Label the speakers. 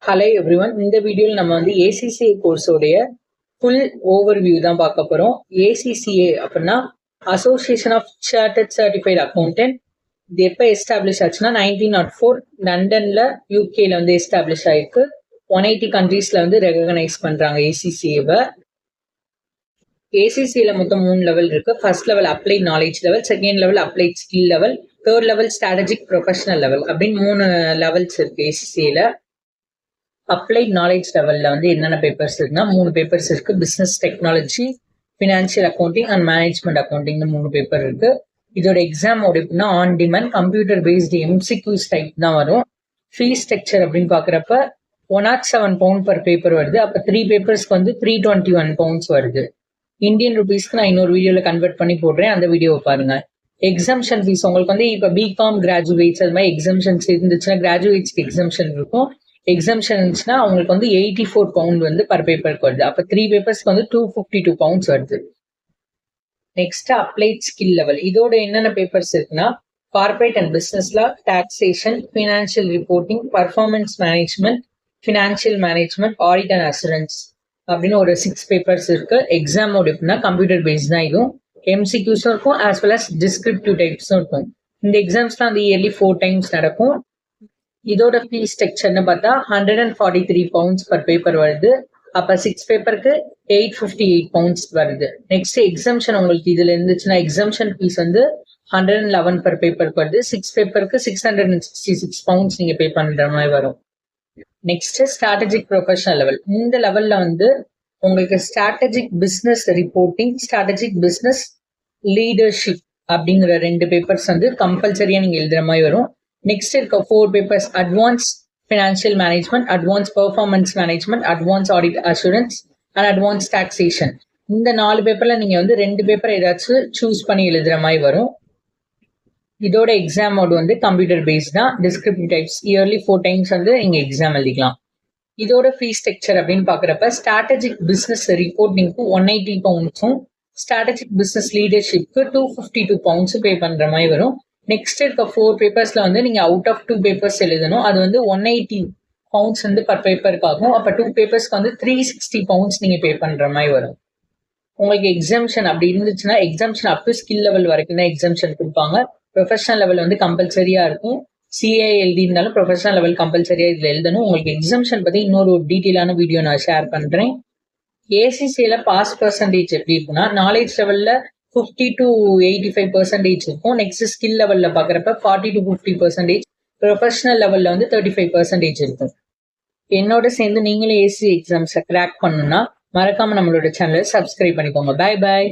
Speaker 1: Hello everyone, இந்த வீடியோவில் நம்ம வந்து ஏசிசிஏ கோர்ஸோடைய ஃபுல் ஓவர்வியூ தான் பார்க்க போகிறோம். ஏசிசிஏ அப்படின்னா association of chartered certified accountant. இது எப்போ எஸ்டாப்ளிஷ் ஆச்சுன்னா 1904 லண்டனில் யூகேல வந்து எஸ்டாப்ளிஷ் ஆயிருக்கு. 180 கண்ட்ரீஸில் வந்து ரெகனைஸ் பண்ணுறாங்க ஏசிசிஏவை. ஏசிசிஏல மொத்தம் 3 லெவல் இருக்கு. First level applied knowledge level, second level applied skill level, third level strategic professional level அப்படின்னு 3 லெவல்ஸ் இருக்கு ஏசிசிஏல. அப்ளைட் நாலேஜ் லெவலில் வந்து என்னென்ன பேப்பர்ஸ் இருக்குன்னா 3 பேப்பர்ஸ் இருக்கு. Business technology, financial accounting and management அக்கௌண்டிங்னு 3 பேப்பர் இருக்கு. இதோட எக்ஸாம் எப்படின்னா on demand computer based MCQs type தான் வரும். ஃபீஸ் ஸ்ட்ரக்சர் அப்படின்னு பார்க்குறப்ப 107 பவுண்ட் பர் பேப்பர் வருது. அப்போ 3 பேப்பர்ஸ்க்கு வந்து 321 பவுண்ட்ஸ் வருது. இந்தியன் ருபீஸ்க்கு நான் இன்னொரு வீடியோவில் கன்வெர்ட் பண்ணி போடுறேன், அந்த வீடியோவை பாருங்க. எக்ஸம்ஷன் ஃபீஸ் உங்களுக்கு வந்து இப்போ பிகாம் கிராஜுவேட்ஸ் அது மாதிரி எக்ஸம்ஷன்ஸ் இருந்துச்சுன்னா கிராஜுவேட்ஸ்க்கு எக்ஸம்ஷன் இருக்கும். எக்ஸம்ஷன் இருந்துச்சுன்னா அவங்களுக்கு வந்து 84 பவுண்ட் வந்து பர் பேப்பருக்கு வருது. அப்போ 3 பேப்பர்ஸ்க்கு வந்து 252 பவுண்ட்ஸ் வருது. Next applied skill level. இதோட என்னென்ன பேப்பர்ஸ் இருக்குன்னா corporate and business law, taxation, financial reporting, performance management, financial management, audit and assurance அப்படின்னு ஒரு 6 பேப்பர்ஸ் இருக்கு. எக்ஸாம் எப்படின்னா கம்ப்யூட்டர் பேஸ்ட் தான். இதுவும் எம்சிக்யூஸும் இருக்கும் ஆஸ் வெல் அஸ் டிஸ்கிரிப்டிவ் டைப்ஸும் இருக்கும். இந்த எக்ஸாம்ஸ்லாம் வந்து இயர்லி 4 டைம்ஸ் நடக்கும். இதோட ஃபீஸ் ஸ்ட்ரக்சர்னு பார்த்தா 143 பவுண்ட்ஸ் பர் பேப்பர் வருது. அப்போ 6 பேப்பருக்கு 858 பவுண்ட்ஸ் வருது. நெக்ஸ்ட் எக்ஸம்ஷன் உங்களுக்கு இதில் இருந்துச்சுன்னா எக்ஸம்ஷன் ஃபீஸ் வந்து 111 பர் பேப்பருக்கு வருது. 6 பேப்பருக்கு 666 பவுண்ட்ஸ் நீங்கள் பே பண்ணுற மாதிரி வரும். Next strategic professional level. இந்த லெவலில் வந்து உங்களுக்கு strategic business reporting, strategic business leadership அப்படிங்கிற 2 பேப்பர்ஸ் வந்து கம்பல்சரியாக நீங்கள் எழுதுகிற மாதிரி வரும். நெக்ஸ்ட் இருக்க 4 papers advance financial management, advance performance management, advance audit assurance and advance taxation. இந்த 4 பேப்பரில் நீங்கள் வந்து 2 பேப்பர் ஏதாச்சும் சூஸ் பண்ணி எழுதுகிற மாதிரி வரும். இதோட எக்ஸாம் மோட் வந்து கம்ப்யூட்டர் பேஸ்ட் தான். டிஸ்கிரிப்டிவ் டைப்ஸ் இயர்லி 4 டைம்ஸ் வந்து நீங்கள் எக்ஸாம் எழுதிக்கலாம். இதோட ஃபீஸ் ஸ்ட்ரக்சர் அப்படின்னு பார்க்குறப்ப ஸ்ட்ராட்டஜிக் பிஸ்னஸ் ரிப்போர்ட்டிங்க்கு 180 பவுண்ட்ஸும், ஸ்ட்ராட்டஜிக் பிஸ்னஸ் லீடர்ஷிப்க்கு 252 பவுண்ட்ஸும் பே பண்ணுற மாதிரி வரும். நெக்ஸ்ட் இருக்க 4 பேப்பர்ஸ்ல வந்து நீங்க அவுட் ஆஃப் 2 பேப்பர்ஸ் எழுதணும். அது வந்து 180 பவுண்ட்ஸ் வந்து பர் பேப்பருக்கு ஆகும். அப்போ 2 பேப்பர்ஸ்க்கு வந்து 360 பவுண்ட்ஸ் நீங்க பே பண்ற மாதிரி வரும். உங்களுக்கு எக்ஸம்ஷன் அப்படி இருந்துச்சுன்னா exemption up to skill level வரைக்கும் தான் எக்ஸம்ஷன் கொடுப்பாங்க. ப்ரொஃபஷனல் லெவல் வந்து கம்பல்சரியா இருக்கும். சிஏ எழுதினாலும் ப்ரொஃபஷனல் லெவல் கம்பல்சரியா இதுல எழுதணும். உங்களுக்கு எக்ஸம்ஷன் பத்தி இன்னொரு டீட்டெயிலான வீடியோ நான் ஷேர் பண்றேன். ஏசிசிஏல பாஸ் பர்சன்டேஜ் எப்படி இருக்குன்னா நாலேஜ் லெவல்ல 50 to 85% இருக்கும். நெக்ஸ்ட் ஸ்கில் லெவல்ல பாக்குறப்ப 40 to 50%, ப்ரொஃபஷனல் லெவல்ல வந்து 35% இருக்கும். என்னோட சேர்ந்து நீங்களும் ஏசி எக்ஸாம்ஸை கிராக் பண்ணணும்னா மறக்காம நம்மளோட சேனலை சப்ஸ்கிரைப் பண்ணிக்கோங்க. Bye bye.